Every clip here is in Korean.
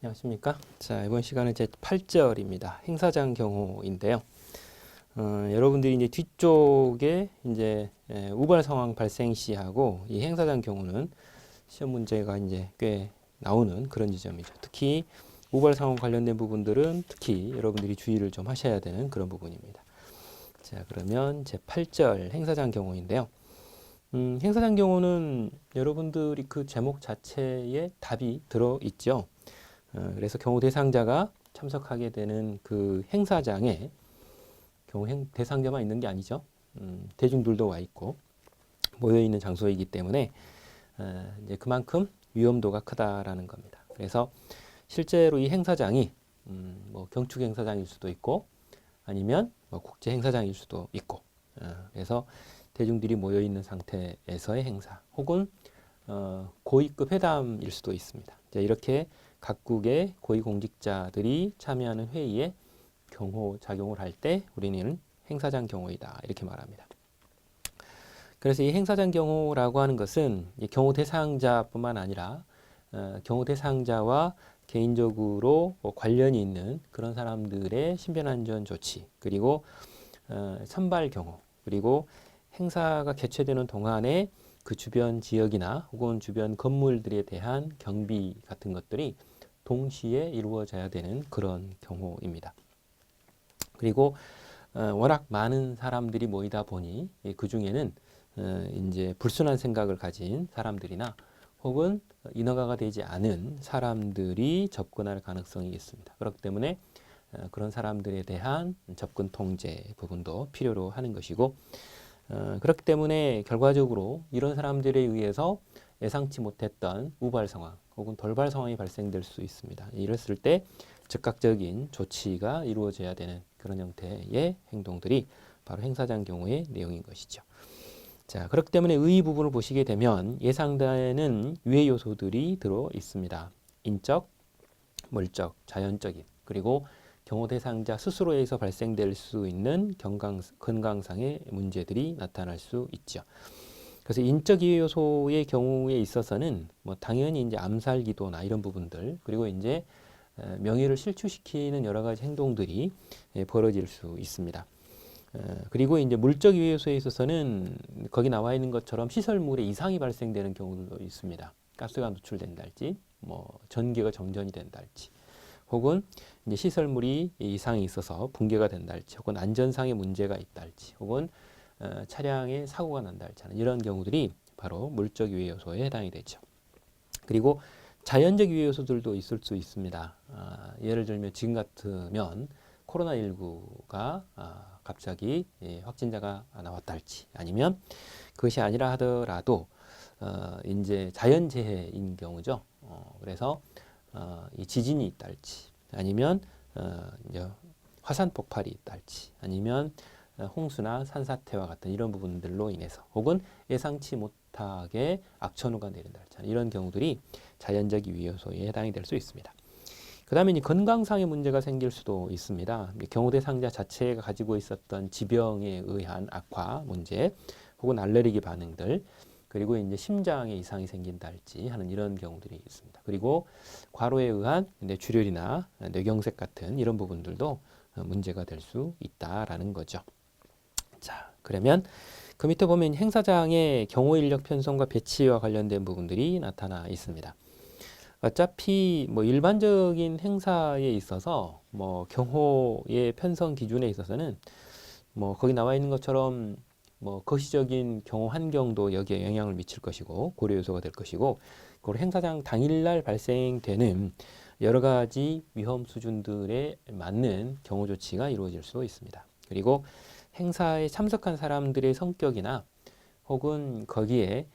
안녕하십니까. 자, 이번 시간은 제 8절입니다. 행사장 경호인데요. 여러분들이 이제 뒤쪽에 이제 우발 상황 발생 시하고 이 행사장 경우는 시험 문제가 이제 꽤 나오는 그런 지점이죠. 특히 우발 상황 관련된 부분들은 특히 여러분들이 주의를 좀 하셔야 되는 그런 부분입니다. 자, 그러면 제 8절 행사장 경호인데요. 행사장 경호는 여러분들이 그 제목 자체에 답이 들어 있죠. 그래서 경호 대상자가 참석하게 되는 그 행사장에 경호 대상자만 있는 게 아니죠. 대중들도 와 있고 모여 있는 장소이기 때문에 이제 그만큼 위험도가 크다라는 겁니다. 그래서 실제로 이 행사장이 뭐 경축 행사장일 수도 있고 아니면 뭐 국제 행사장일 수도 있고 그래서 대중들이 모여 있는 상태에서의 행사 혹은 고위급 회담일 수도 있습니다. 이렇게 각국의 고위공직자들이 참여하는 회의에 경호 작용을 할 때 우리는 행사장 경호이다 이렇게 말합니다. 그래서 이 행사장 경호라고 하는 것은 이 경호 대상자뿐만 아니라 경호 대상자와 개인적으로 관련이 있는 그런 사람들의 신변안전 조치 그리고 선발 경호 그리고 행사가 개최되는 동안에 그 주변 지역이나 혹은 주변 건물들에 대한 경비 같은 것들이 동시에 이루어져야 되는 그런 경우입니다. 그리고 워낙 많은 사람들이 모이다 보니 그 중에는 이제 불순한 생각을 가진 사람들이나 혹은 인허가가 되지 않은 사람들이 접근할 가능성이 있습니다. 그렇기 때문에 그런 사람들에 대한 접근 통제 부분도 필요로 하는 것이고 그렇기 때문에 결과적으로 이런 사람들에 의해서 예상치 못했던 우발 상황 혹은 돌발 상황이 발생될 수 있습니다. 이랬을 때 즉각적인 조치가 이루어져야 되는 그런 형태의 행동들이 바로 행사장 경우의 내용인 것이죠. 자, 그렇기 때문에 의 부분을 보시게 되면 예상되는 유해 요소들이 들어 있습니다. 인적, 물적, 자연적인 그리고 경호 대상자 스스로에서 발생될 수 있는 건강상의 문제들이 나타날 수 있죠. 그래서 인적 유해 요소의 경우에 있어서는 뭐 당연히 이제 암살 기도나 이런 부분들 그리고 이제 명예를 실추시키는 여러 가지 행동들이 벌어질 수 있습니다. 그리고 이제 물적 유해 요소에 있어서는 거기 나와 있는 것처럼 시설물에 이상이 발생되는 경우도 있습니다. 가스가 노출된달지, 뭐 전기가 정전이 된달지, 혹은 이제 시설물이 이상이 있어서 붕괴가 된달지, 혹은 안전상의 문제가 있달지, 혹은 차량에 사고가 난달지 하는 이런 경우들이 바로 물적 유해 요소에 해당이 되죠. 그리고 자연적 유해 요소들도 있을 수 있습니다. 예를 들면 지금 같으면 코로나19가 갑자기 확진자가 나왔다 할지 아니면 그것이 아니라 하더라도 이제 자연재해인 경우죠. 그래서 이 지진이 있다 할지 아니면 이제 화산 폭발이 있다 할지 아니면 홍수나 산사태와 같은 이런 부분들로 인해서 혹은 예상치 못하게 악천후가 내린다 할지 이런 경우들이 자연적 유해 요소에 해당이 될 수 있습니다. 그 다음에 건강상의 문제가 생길 수도 있습니다. 경호 대상자 자체가 가지고 있었던 지병에 의한 악화 문제 혹은 알레르기 반응들 그리고 이제 심장에 이상이 생긴다 할지 하는 이런 경우들이 있습니다. 그리고 과로에 의한 뇌출혈이나 뇌경색 같은 이런 부분들도 문제가 될 수 있다라는 거죠. 자, 그러면 그 밑에 보면 행사장의 경호 인력 편성과 배치와 관련된 부분들이 나타나 있습니다. 어차피 뭐 일반적인 행사에 있어서 뭐 경호의 편성 기준에 있어서는 뭐 거기 나와 있는 것처럼 뭐 거시적인 경호 환경도 여기에 영향을 미칠 것이고 고려 요소가 될 것이고 그리고 행사장 당일날 발생되는 여러 가지 위험 수준들에 맞는 경호 조치가 이루어질 수 있습니다. 그리고 행사에 참석한 사람들의 성격이나 혹은 거기에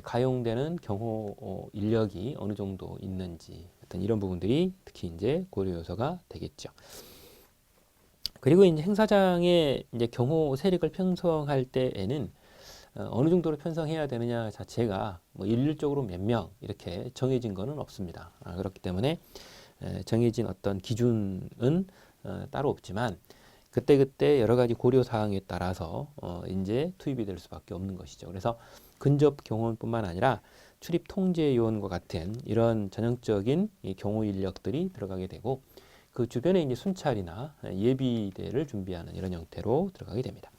가용되는 경호 인력이 어느 정도 있는지 같은 이런 부분들이 특히 이제 고려 요소가 되겠죠. 그리고 이제 행사장에 이제 경호 세력을 편성할 때에는 어느 정도로 편성해야 되느냐 자체가 뭐 일률적으로 몇 명 이렇게 정해진 것은 없습니다. 그렇기 때문에 정해진 어떤 기준은 따로 없지만 그때그때 여러 가지 고려 사항에 따라서 이제 투입이 될 수밖에 없는 것이죠. 그래서 근접 경호뿐만 아니라 출입 통제 요원과 같은 이런 전형적인 이 경호 인력들이 들어가게 되고 그 주변에 이제 순찰이나 예비대를 준비하는 이런 형태로 들어가게 됩니다.